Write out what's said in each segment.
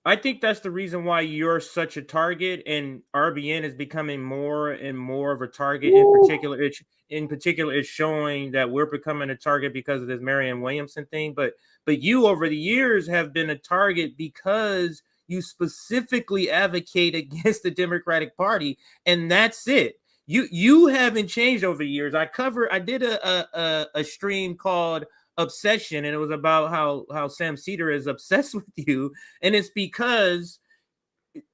I think that's the reason why you're such a target, and RBN is becoming more and more of a target. In particular, it's showing that we're becoming a target because of this Marianne Williamson thing. But you over the years have been a target because you specifically advocate against the Democratic Party, and that's it. You haven't changed over the years. I did a stream called Obsession, and it was about how Sam Cedar is obsessed with you, and it's because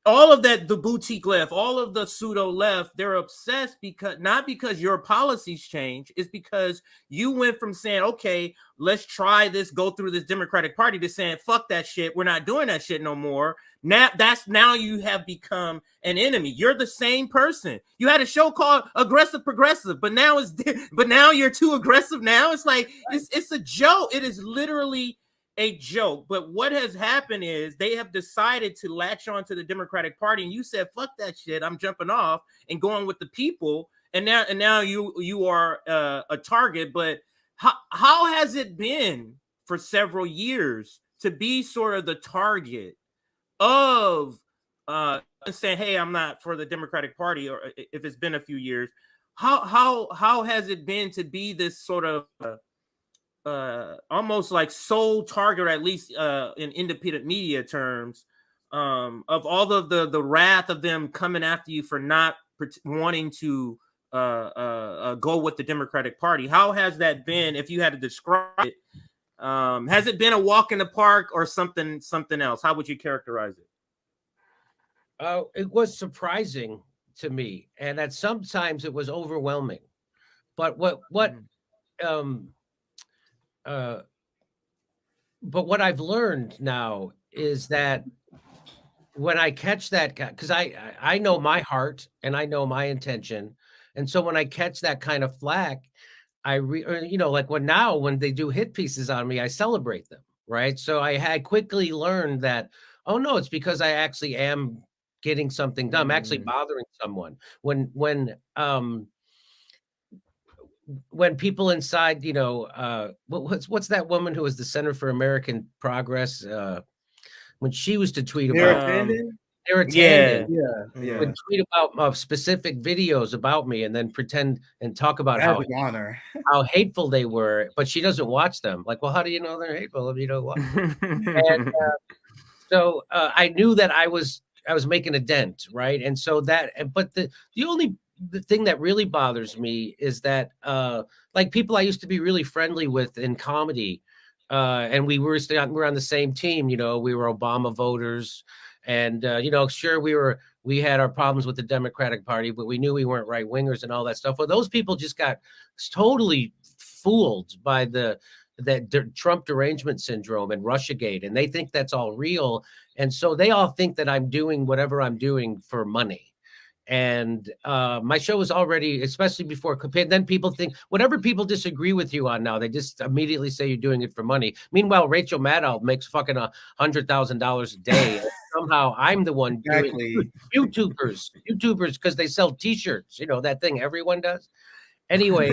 all of that, the boutique left, all of the pseudo left, they're obsessed because not because your policies change, it's because you went from saying, okay, let's try this, go through this Democratic Party, to saying, fuck that shit, we're not doing that shit no more. Now you have become an enemy. You're the same person. You had a show called Aggressive Progressive, but now you're too aggressive. Now it's like it's a joke. It is literally a joke. But what has happened is they have decided to latch on to the Democratic Party, and you said, fuck that shit, I'm jumping off and going with the people, and now you are a target. But how has it been for several years to be sort of the target of saying, hey, I'm not for the Democratic Party, or if it's been a few years, how has it been to be this sort of almost like sole target, or at least in independent media terms, of all of the wrath of them coming after you for not wanting to go with the Democratic Party? How has that been, if you had to describe it? Has it been a walk in the park or something else? How would you characterize it? It was surprising to me, and that sometimes it was overwhelming. But what I've learned now is that when I catch that guy, because I know my heart and I know my intention, and so when I catch that kind of flack, like when they do hit pieces on me, I celebrate them, right? So I had quickly learned that, oh no, it's because I actually am getting something done. I'm actually bothering someone. When people inside, what's that woman who was the Center for American Progress? When she was to tweet about Sarah Tanden, would tweet about specific videos about me, and then pretend and talk about how hateful they were, but she doesn't watch them. Like, well, how do you know they're hateful if you don't watch them? And so I knew that I was making a dent, right? And so but the thing that really bothers me is that like people I used to be really friendly with in comedy, and we were on the same team, we were Obama voters, and sure, we had our problems with the Democratic Party, but we knew we weren't right wingers and all that stuff. Well, those people just got totally fooled by that Trump derangement syndrome and Russiagate, and they think that's all real, and so they all think that I'm doing whatever I'm doing for money. And my show was already, especially before campaign, then people think whatever people disagree with you on now, they just immediately say you're doing it for money. Meanwhile, Rachel Maddow makes fucking $100,000 a day. Somehow I'm the one doing YouTubers because they sell T-shirts, that thing everyone does. Anyway,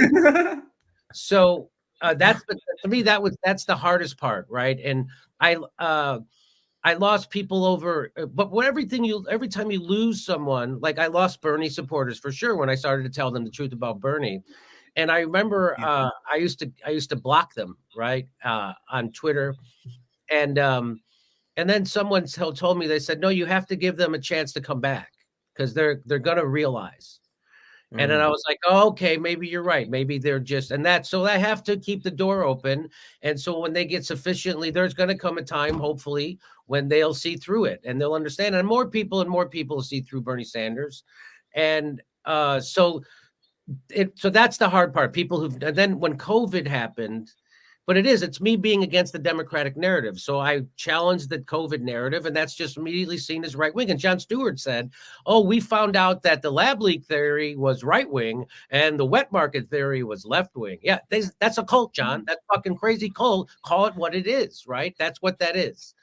so to me that's the hardest part, right? And I lost people over, but every time you lose someone, like I lost Bernie supporters for sure when I started to tell them the truth about Bernie. And I remember I used to block them, right, on Twitter, and then someone told me, they said, no, you have to give them a chance to come back because they're gonna realize. And then I was like, oh, okay, maybe you're right. Maybe they're just, so I have to keep the door open. And so when they get sufficiently, there's going to come a time, hopefully, when they'll see through it and they'll understand. And more people see through Bernie Sanders. And so that's the hard part. And then when COVID happened, but it's me being against the Democratic narrative. So I challenged the COVID narrative, and that's just immediately seen as right wing. And Jon Stewart said, oh, we found out that the lab leak theory was right wing and the wet market theory was left wing. Yeah, that's a cult, John. That's fucking crazy cult. Call it what it is, right? That's what that is.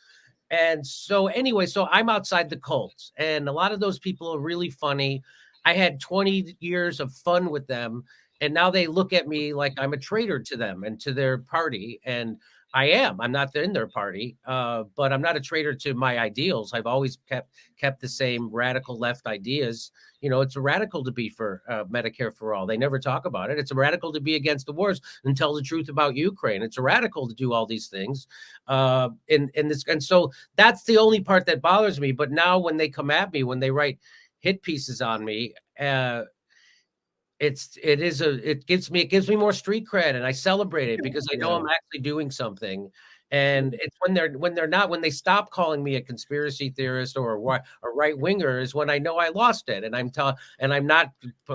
And so anyway, so I'm outside the cult, and a lot of those people are really funny. I had 20 years of fun with them. And now they look at me like I'm a traitor to them and to their party. And I am. I'm not in their party, but I'm not a traitor to my ideals. I've always kept the same radical left ideas. You know, it's a radical to be for Medicare for all. They never talk about it. It's a radical to be against the wars and tell the truth about Ukraine. It's a radical to do all these things. And so that's the only part that bothers me. But now when they come at me, when they write hit pieces on me, it gives me more street cred, and I celebrate it because I know I'm actually doing something. And it's when they stop calling me a conspiracy theorist or a right winger is when I know I lost it, and I'm not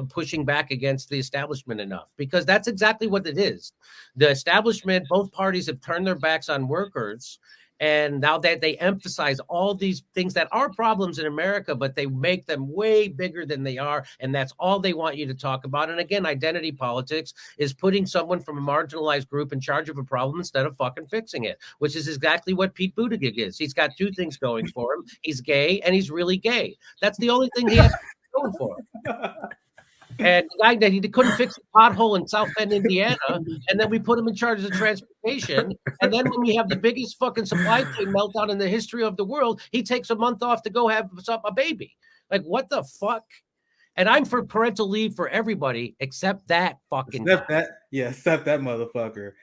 pushing back against the establishment enough, because that's exactly what it is. The establishment, both parties have turned their backs on workers. And now that they emphasize all these things that are problems in America, but they make them way bigger than they are. And that's all they want you to talk about. And again, identity politics is putting someone from a marginalized group in charge of a problem instead of fucking fixing it, which is exactly what Pete Buttigieg is. He's got two things going for him. He's gay and he's really gay. That's the only thing he has going for him. And the guy that he couldn't fix a pothole in South Bend, Indiana, and then we put him in charge of transportation. And then when we have the biggest fucking supply chain meltdown in the history of the world, he takes a month off to go have a baby. Like, what the fuck? And I'm for parental leave for everybody except that fucking except that motherfucker.